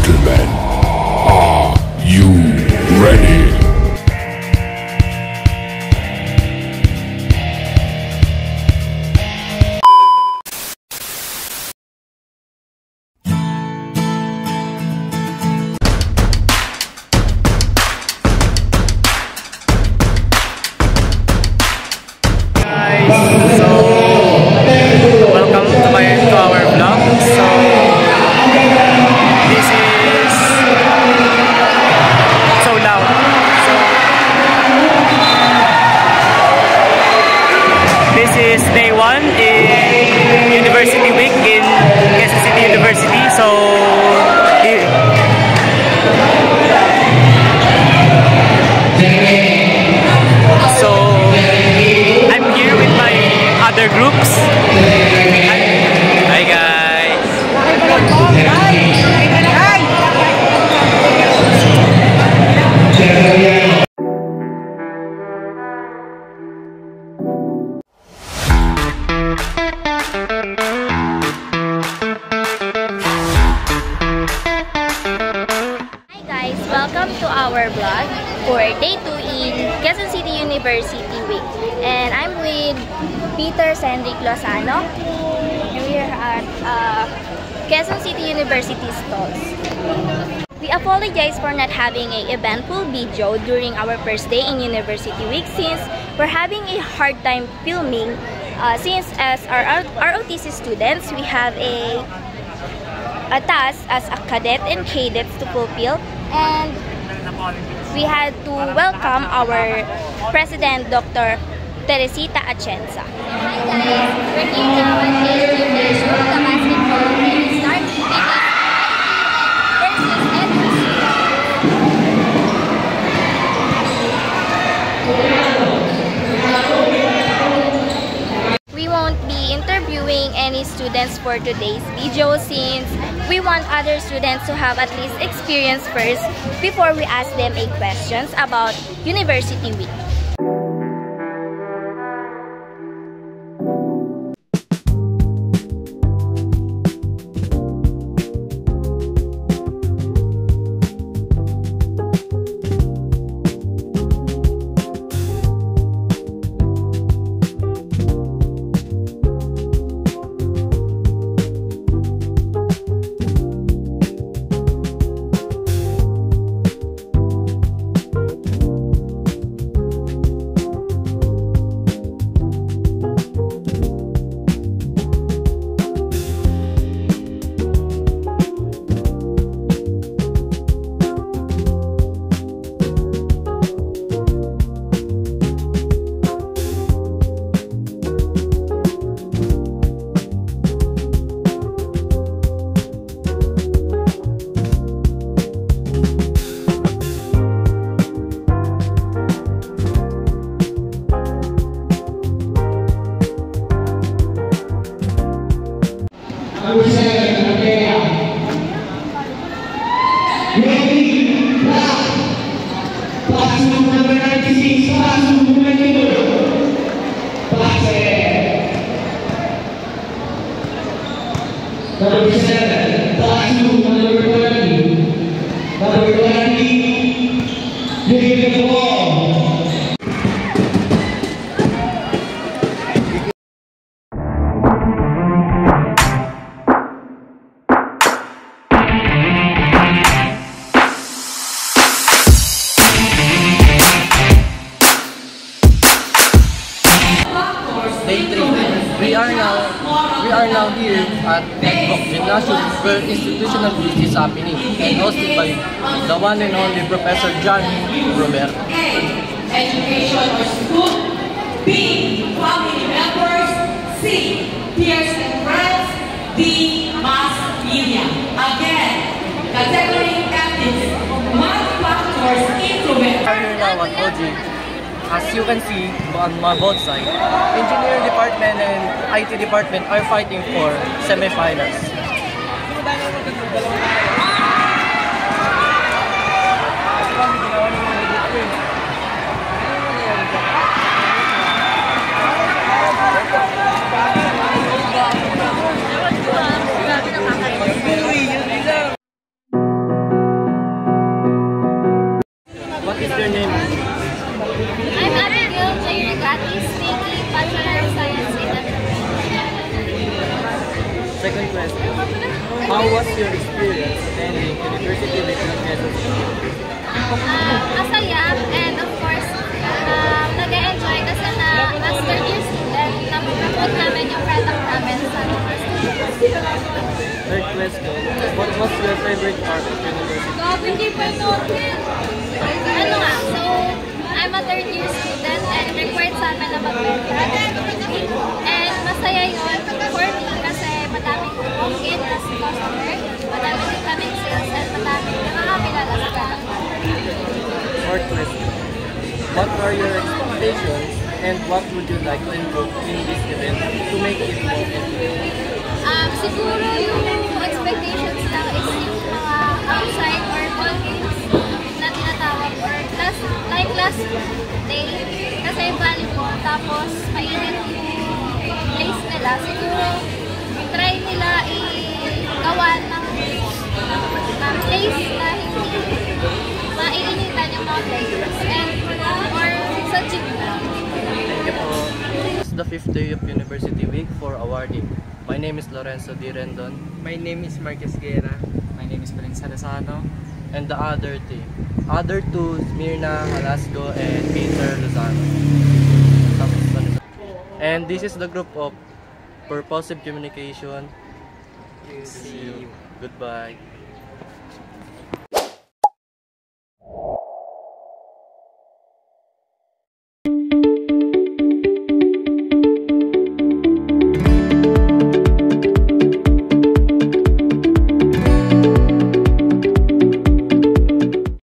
gentlemen, are you ready? Welcome to our vlog for day 2 in Quezon City University Week. And I'm with Peter Cendric Lozano. And we are at Quezon City University stalls. We apologize for not having an eventful video during our first day in University Week since we're having a hard time filming since as our ROTC students, we have a task as a cadet and cadets to fulfill, and we had to welcome our President, Dr. Teresita Atienza. Hi guys, we're here now at the basketball and start versus We won't be interviewing any students for today's video since we want other students to have at least experience first before we ask them a questions about University Week. We are now here at Netbook Gymnasium where institutional quiz is happening and hosted by the one and only Professor John Roberto. Education or school. B. Family members. C. Peers and friends. D. Mass media. Again, category ethics. Manufacturers influence. We are here now at OG. As you can see on my both sides, engineering department and IT department are fighting for semifinals. Second question. How was your experience attending University of Quezon City? Masaya, and of course, nag-enjoy kasi na master year student, na-promote namin yung product namin sa university. Third question. What was your favorite part of university? Ano nga, so, I'm a third year student and required sa amin na mag-mentor. And masaya yun for me kasi madaming walk-in as customer, madaming incoming sales, and madaming nakakakilala sa product. Fourth question. What are your expectations and what would you like to improve in this event to make it more interesting? Siguro yung expectations lang is yung mga outside or ball games na tinatawag or last day kasi volleyball tapos mainit yung place nila. Siguro try nila i-gawa ng place na hindi maiinitan yung mga players and or sa gym lang. Thank you po. This is the 5th day of University Week for awarding. My name is Lorenzo D. Rendon. My name is Marquez Guerra. My name is Prince Salazano. And the other team. Other two, Mirna Halasgo and Peter Lozano. And this is the group of Purposive Communication. See you. Goodbye.